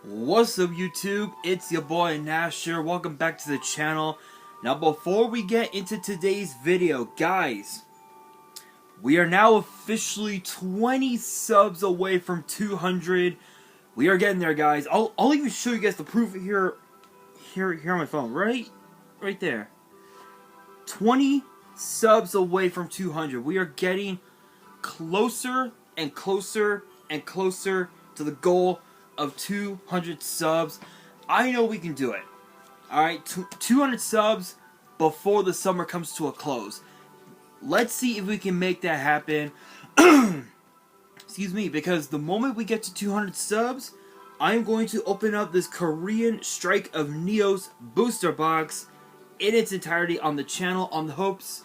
What's up YouTube? It's your boy Nasher. Welcome back to the channel. Now before we get into today's video, guys, we are now officially 20 subs away from 200. We are getting there, guys. I'll even show you guys the proof here on my phone. Right there. 20 subs away from 200. We are getting closer and closer and closer to the goal of 200 subs. I know we can do it. Alright, 200 subs before the summer comes to a close. Let's see if we can make that happen. Excuse me, because the moment we get to 200 subs, I'm going to open up this Korean Strike of Neos booster box in its entirety on the channel, on the hopes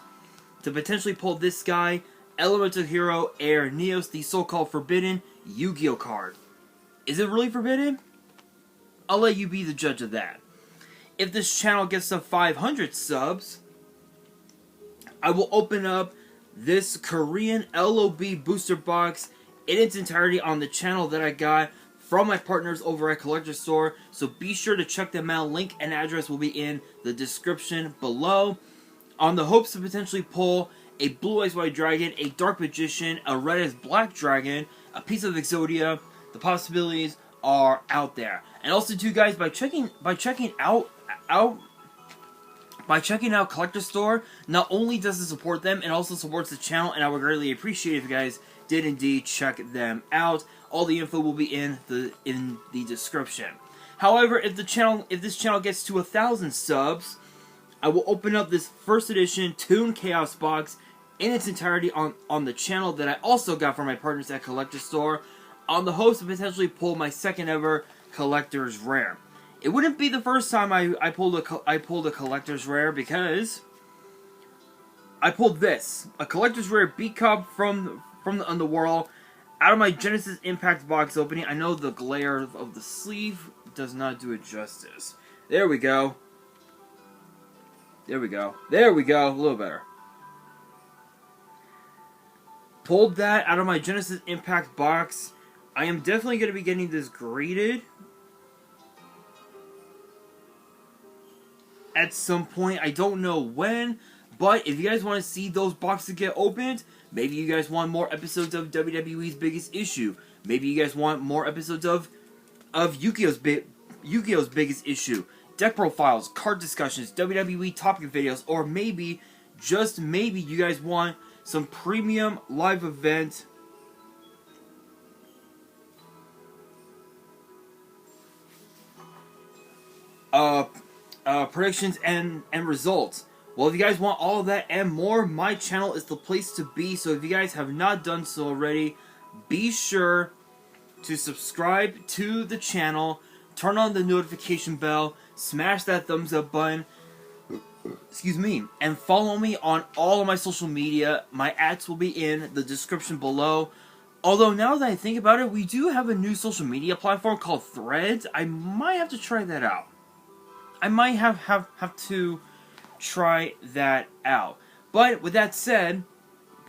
to potentially pull this guy, Elemental Hero Air Neos, the so-called forbidden Yu-Gi-Oh card. Is it really forbidden? I'll let you be the judge of that. If this channel gets to 500 subs, I will open up this Korean LOB booster box in its entirety on the channel that I got from my partners over at Collector Store. So be sure to check them out. Link and address will be in the description below. On the hopes to potentially pull a Blue Eyes White Dragon, a Dark Magician, a Red Eyes Black Dragon, a piece of Exodia. The possibilities are out there. And also too, guys, by checking out Collector Store, not only does it support them, it also supports the channel, and I would greatly appreciate it if you guys did indeed check them out. All the info will be in the description. However, if this channel gets to 1,000 subs, I will open up this first edition Toon Chaos box in its entirety on the channel that I also got from my partners at Collector Store, on the hopes to potentially pull my second ever Collector's Rare. It wouldn't be the first time I pulled a Collector's Rare, because I pulled this, a Collector's Rare B-Cup from the Underworld, out of my Genesis Impact box opening. I know the glare of the sleeve does not do it justice. There we go. There we go. There we go. A little better. Pulled that out of my Genesis Impact box. I am definitely going to be getting this graded at some point. I don't know when, but if you guys want to see those boxes get opened, maybe you guys want more episodes of WWE's Biggest Issue. Maybe you guys want more episodes of Yu-Gi-Oh's Biggest Issue. Deck profiles, card discussions, WWE topic videos, or maybe, just maybe, you guys want some premium live event predictions and results. Well, if you guys want all of that and more, my channel is the place to be. So if you guys have not done so already, be sure to subscribe to the channel, turn on the notification bell, smash that thumbs up button, excuse me, and follow me on all of my social media. My ads will be in the description below. Although now that I think about it, we do have a new social media platform called Threads. I might have to try that out. I might have to try that out. But with that said,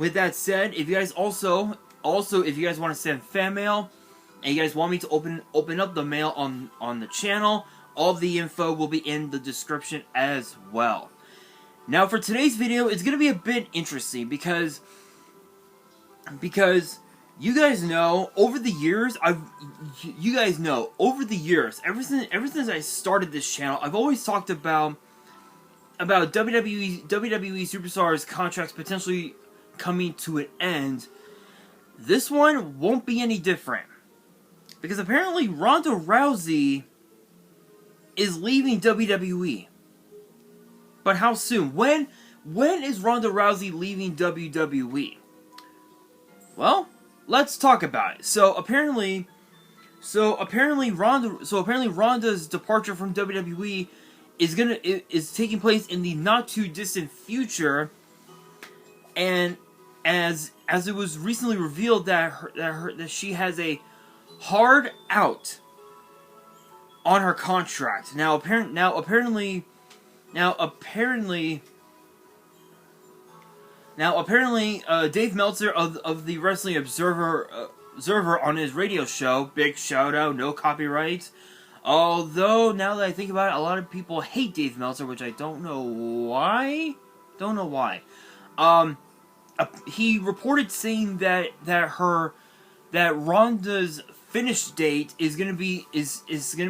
if you guys also if you guys want to send fan mail and you guys want me to open up the mail on the channel, all the info will be in the description as well. Now for today's video, it's gonna be a bit interesting because you guys know, over the years, ever since I started this channel, I've always talked about WWE superstars contracts potentially coming to an end. This one won't be any different, because apparently Ronda Rousey is leaving WWE. But how soon? When is Ronda Rousey leaving WWE? Well, let's talk about it. So apparently Ronda's departure from WWE is taking place in the not too distant future, and as it was recently revealed that she has a hard out on her contract. Now apparently Dave Meltzer of the Wrestling Observer on his radio show, big shout out, no copyright, Although, now that I think about it, a lot of people hate Dave Meltzer, which I don't know why. Don't know why. He reported saying that Ronda's finish date is gonna be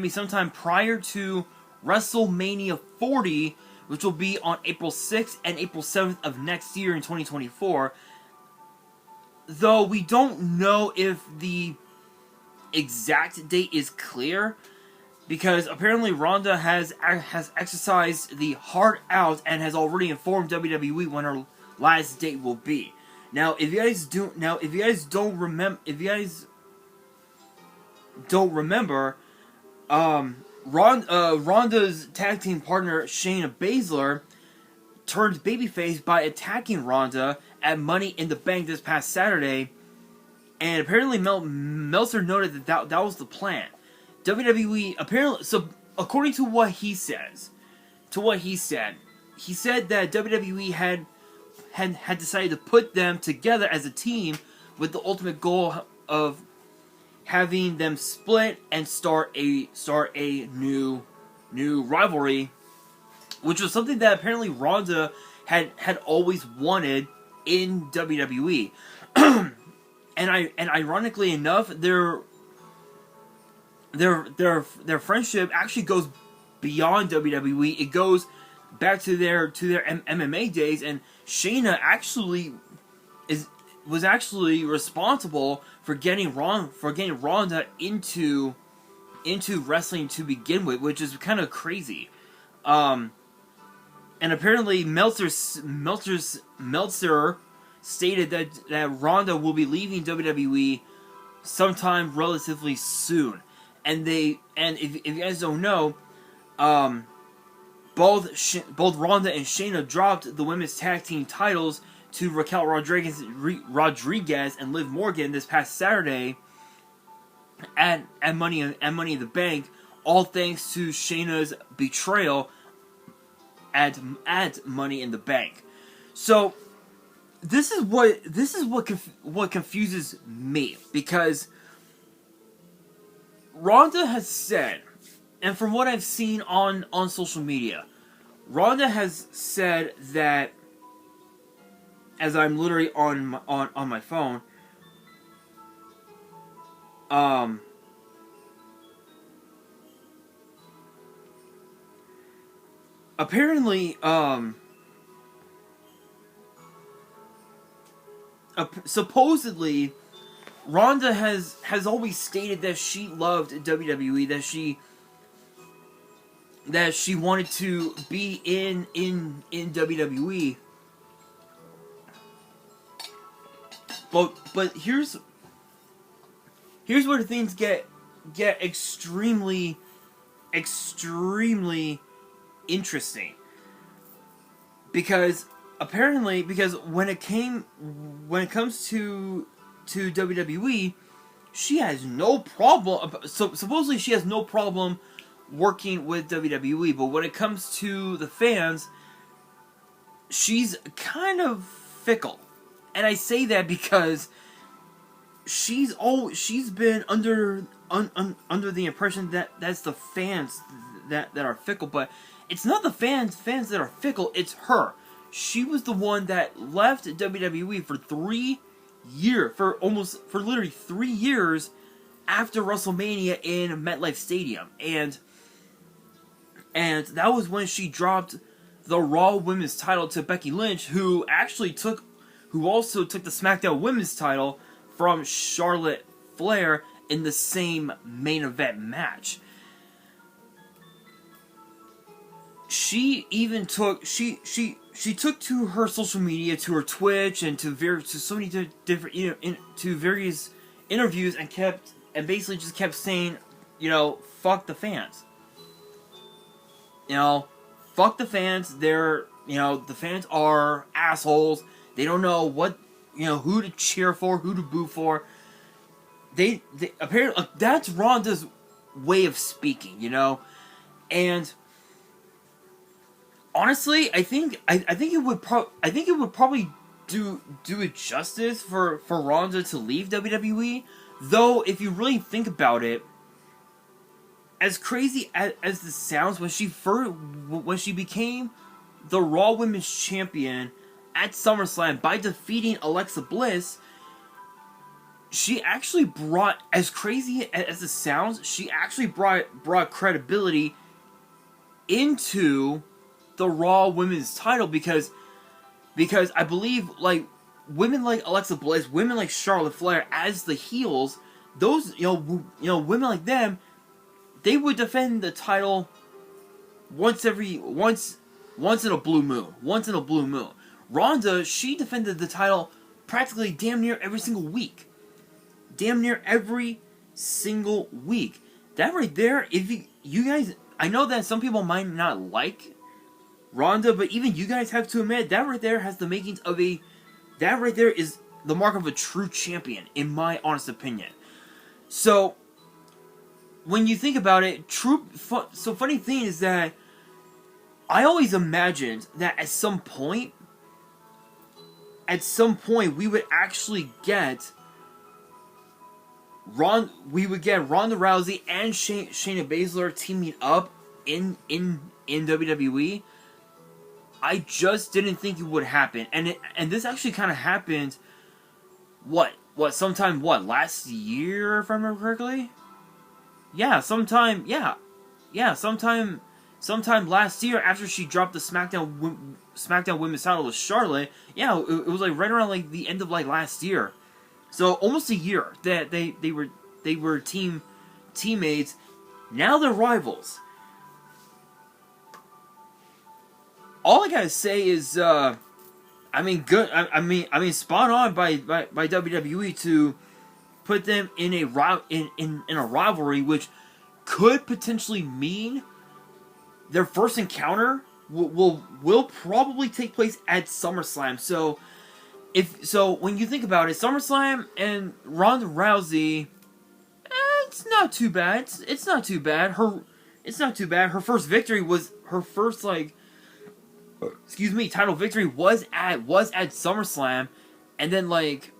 sometime prior to WrestleMania 40, which will be on April 6th and April 7th of next year in 2024. Though we don't know if the exact date is clear, because apparently Ronda has exercised the hard out and has already informed WWE when her last date will be. Now, if you guys don't remember, Ronda's tag team partner Shayna Baszler turned babyface by attacking Ronda at Money in the Bank this past Saturday, and apparently Meltzer noted that was the plan. WWE apparently, so according to what he said that WWE had decided to put them together as a team with the ultimate goal of having them split and start a new rivalry, which was something that apparently Ronda had always wanted in WWE. and ironically enough, their friendship actually goes beyond WWE. It goes back to their MMA days, and Shayna was actually responsible for getting Ronda into wrestling to begin with, which is kind of crazy. And apparently Meltzer stated that Ronda will be leaving WWE sometime relatively soon. And if you guys don't know, both Ronda and Shayna dropped the women's tag team titles to Raquel Rodriguez and Liv Morgan this past Saturday at Money in the Bank, all thanks to Shayna's betrayal at Money in the Bank. So this is what confuses me, because Ronda has said, and from what I've seen on social media, Ronda has said that, as I'm literally on my phone, apparently, supposedly, Ronda has always stated that she loved WWE, that she wanted to be in WWE. But here's where things get extremely interesting, because when it comes to WWE, she has no problem. So supposedly she has no problem working with WWE, but when it comes to the fans, she's kind of fickle. And I say that because she's been under the impression that that's the fans that are fickle, but it's not the fans that are fickle, it's her. She was the one that left WWE for literally 3 years after WrestleMania in MetLife Stadium, and that was when she dropped the Raw Women's title to Becky Lynch, who also took the SmackDown Women's title from Charlotte Flair in the same main event match. She even took she took to her social media, to her Twitch, and to so many different to various interviews, and basically just kept saying, fuck the fans. Fuck the fans. They're the fans are assholes. They don't know what who to cheer for, who to boo for. They apparently that's Ronda's way of speaking, and honestly, I think it would probably do it justice for Ronda to leave WWE. Though, if you really think about it, as crazy as this sounds, when she became the Raw Women's Champion at SummerSlam by defeating Alexa Bliss, she actually brought, as crazy as it sounds, she actually brought credibility into the Raw Women's title, because I believe, like, women like Alexa Bliss, women like Charlotte Flair as the heels, those women like them, they would defend the title once in a blue moon. Ronda, she defended the title practically damn near every single week. That right there, if you guys, I know that some people might not like Ronda, but even you guys have to admit, that right there has the makings of that right there is the mark of a true champion, in my honest opinion. So, when you think about it, so funny thing is that I always imagined that at some point we would actually get Ronda Rousey and Shayna Baszler teaming up in WWE. I just didn't think it would happen, and this actually kind of happened. Sometime last year, if I remember correctly. Yeah, sometime last year, after she dropped the SmackDown Women's title with Charlotte. Yeah, it was like right around like the end of like last year. So almost a year that they were teammates. Now they're rivals. All I gotta say is, good. I mean, spot on by WWE to put them in a rivalry, which could potentially mean their first encounter will probably take place at SummerSlam. So when you think about it, SummerSlam and Ronda Rousey, it's not too bad. It's not too bad. Her first victory was her first title victory was at SummerSlam, and then last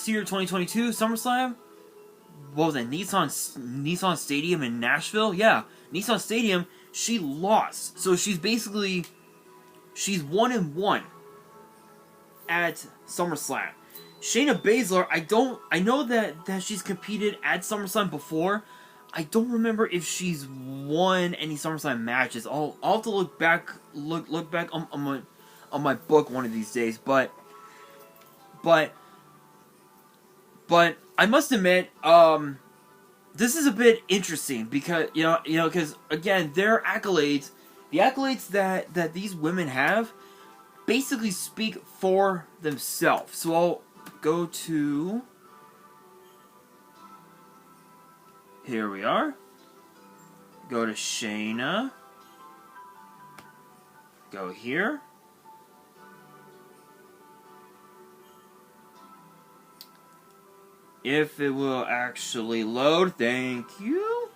year, 2022 SummerSlam, what was it, Nissan Stadium in Nashville? Yeah, Nissan Stadium. She lost, so she's 1-1 at SummerSlam. Shayna Baszler, I know that she's competed at SummerSlam before. I don't remember if she's won any SummerSlam matches. I'll have to look back on my book one of these days. But I must admit, this is a bit interesting because because again, their accolades, the accolades that these women have, basically speak for themselves. So I'll go to. Here we are. Go to Shayna. Go here. If it will actually load, thank you.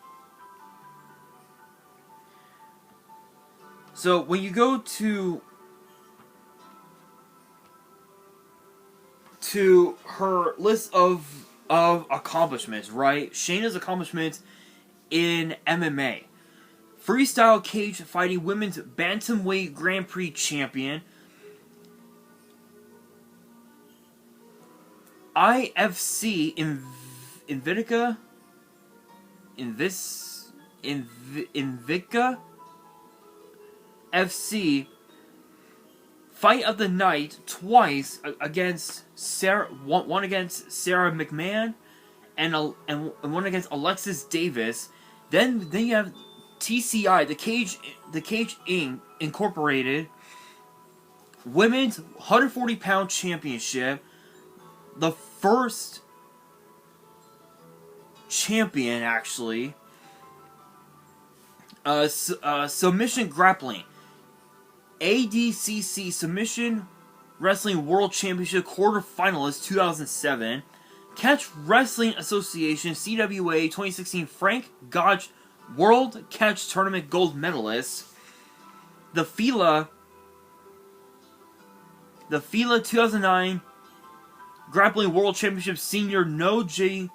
So when you go to her list of accomplishments, right? Shayna's accomplishments in MMA. Freestyle cage fighting women's bantamweight Grand Prix champion. IFC Invicta FC fight of the night twice against one against Sarah McMahon and one against Alexis Davis. Then you have TCI, the Cage Inc. Incorporated Women's 140-pound Championship. The first champion, actually. Submission grappling. ADCC Submission Wrestling World Championship quarterfinalist 2007. Catch Wrestling Association CWA 2016 Frank Gotch World Catch Tournament gold medalist. The FILA 2009 Grappling World Championship Senior No G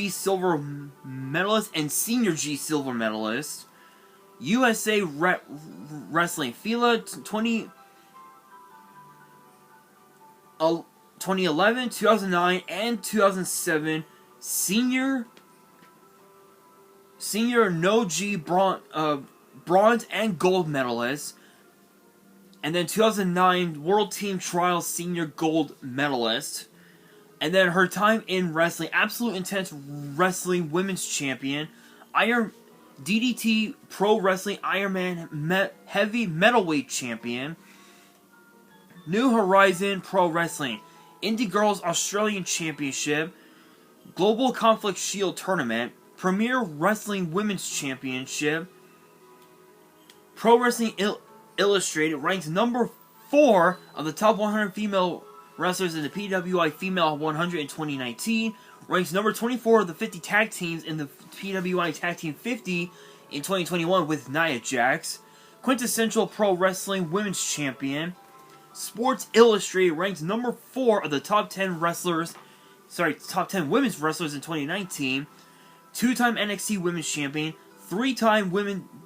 silver medalist and Senior G silver medalist. USA Wrestling FILA 2011, 2009, and 2007 Senior No G bronze and gold medalist. And then 2009 World Team Trials Senior Gold medalist. And then her time in wrestling, Absolute Intense Wrestling Women's Champion, DDT Pro Wrestling Ironman Heavy Metalweight Champion, New Horizon Pro Wrestling Indie Girls Australian Championship, Global Conflict Shield Tournament, Premier Wrestling Women's Championship, Pro Wrestling Illustrated ranks number 4 of the top 100 female wrestlers in the PWI Female 100 in 2019. Ranks number 24 of the 50 tag teams in the PWI Tag Team 50 in 2021 with Nia Jax. Quintessential Pro Wrestling Women's Champion. Sports Illustrated ranks number 4 of the top 10 wrestlers. Top 10 women's wrestlers in 2019. 2-time NXT Women's Champion. 3-time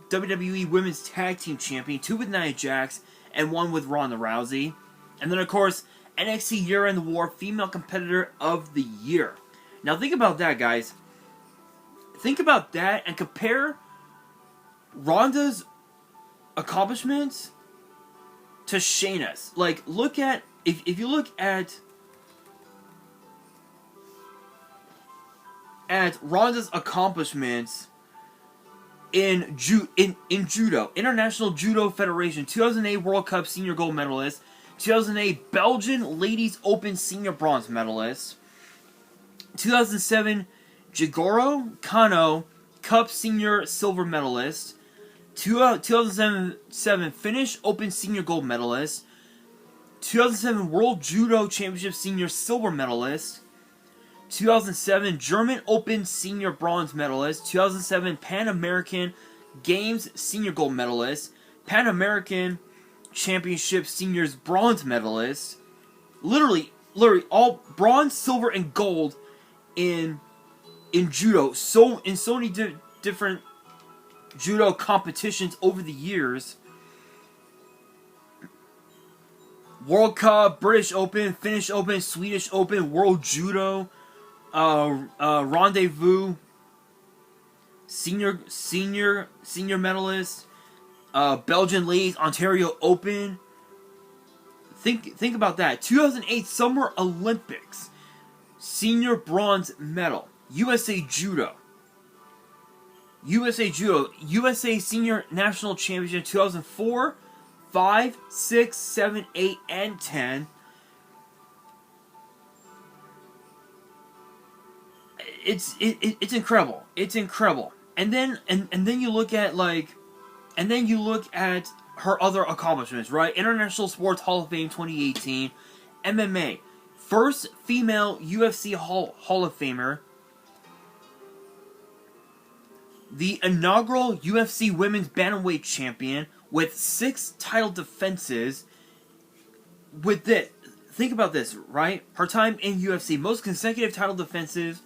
WWE Women's Tag Team Champion. 2 with Nia Jax and 1 with Ronda Rousey. And then, of course, NXT Year-End War Female Competitor of the Year. Now, think about that, guys. Think about that and compare Ronda's accomplishments to Shayna's. Like, look at... If you look at Ronda's accomplishments in judo, International Judo Federation, 2008 World Cup Senior Gold Medalist, 2008 Belgian Ladies Open Senior Bronze Medalist, 2007 Jigoro Kano Cup Senior Silver Medalist, 2007 Finnish Open Senior Gold Medalist, 2007 World Judo Championship Senior Silver Medalist, 2007 German Open Senior Bronze Medalist, 2007 Pan American Games Senior Gold Medalist, Pan American Championship Seniors Bronze Medalist. Literally all bronze, silver, and gold in judo. So in so many different judo competitions over the years. World Cup, British Open, Finnish Open, Swedish Open, World Judo, Rendezvous, senior medalist, Belgian Ladies Ontario Open. Think about that. 2008 Summer Olympics, senior bronze medal, USA Judo, USA Senior National Championship 2004, 5, 6, 7, 8, and 10. It's incredible. It's incredible. And then you look at her other accomplishments, right? International Sports Hall of Fame 2018, MMA, first female UFC Hall of Famer, the inaugural UFC Women's Bantamweight Champion with 6 title defenses. With this, think about this, right? Her time in UFC, most consecutive title defenses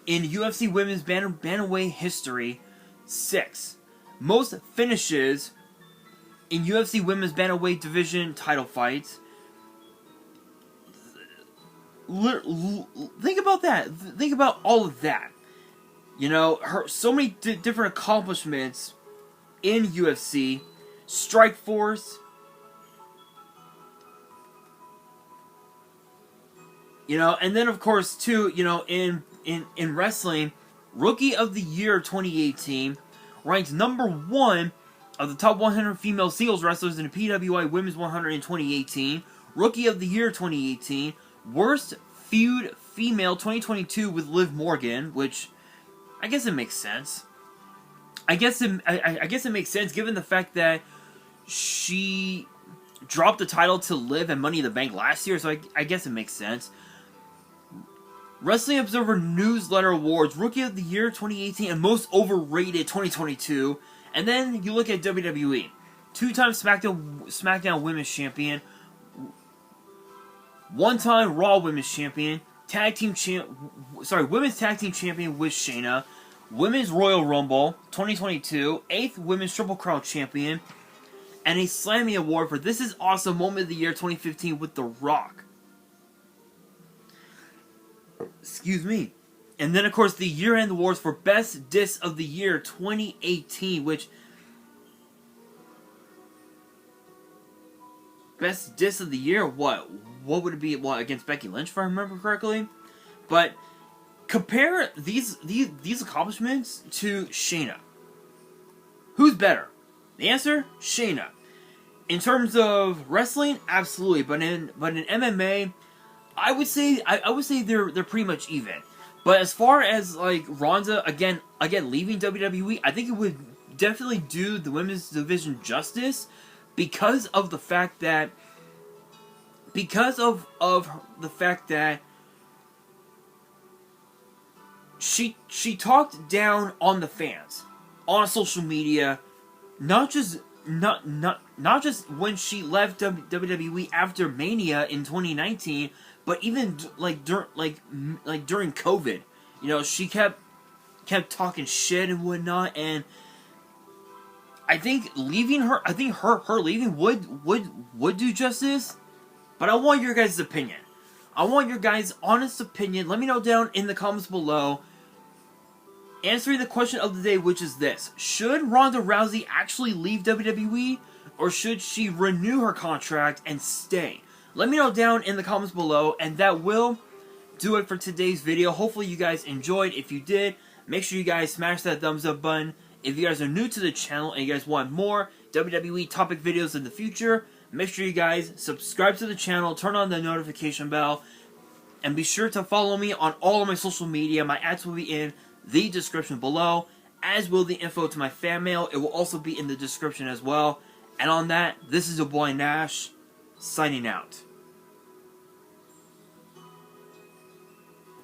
in UFC Women's Bantamweight history, 6. Most finishes in UFC Women's Bantamweight division title fights. Think about that. Think about all of that. You know, her so many different accomplishments in UFC, Strike Force. You know, and then of course too, you know, in wrestling, Rookie of the Year 2018, ranked number 1 of the top 100 female singles wrestlers in the PWI Women's 100 in 2018. Rookie of the Year 2018, worst feud female 2022 with Liv Morgan, which I guess it makes sense. I guess it makes sense given the fact that she dropped the title to Liv and Money in the Bank last year, so I guess it makes sense. Wrestling Observer Newsletter Awards, Rookie of the Year 2018 and Most Overrated 2022. And then you look at WWE. 2-time SmackDown Women's Champion. one-time Raw Women's Champion, Women's Tag Team Champion with Shayna, Women's Royal Rumble 2022, 8th Women's Triple Crown Champion, and a Slammy Award for This Is Awesome Moment of the Year 2015 with The Rock. Excuse me. And then, of course, the year-end awards for Best Diss of the Year 2018, which... Best Diss of the Year? What would it be? What, against Becky Lynch, if I remember correctly? But compare these accomplishments to Shayna. Who's better? The answer? Shayna. In terms of wrestling, absolutely. But in MMA, I would say they're pretty much even. But as far as like Ronda again leaving WWE, I think it would definitely do the women's division justice because of the fact that she talked down on the fans on social media, not just when she left WWE after Mania in 2019. But even during COVID, you know, she kept talking shit and whatnot, and I think leaving her leaving would do justice. But I want your guys' opinion. I want your guys' honest opinion. Let me know down in the comments below. Answering the question of the day, which is this: should Ronda Rousey actually leave WWE, or should she renew her contract and stay? Let me know down in the comments below, and that will do it for today's video. Hopefully you guys enjoyed. If you did, make sure you guys smash that thumbs up button. If you guys are new to the channel and you guys want more WWE topic videos in the future, make sure you guys subscribe to the channel, turn on the notification bell, and be sure to follow me on all of my social media. My ads will be in the description below, as will the info to my fan mail. It will also be in the description as well. And on that, this is your boy Nash, signing out.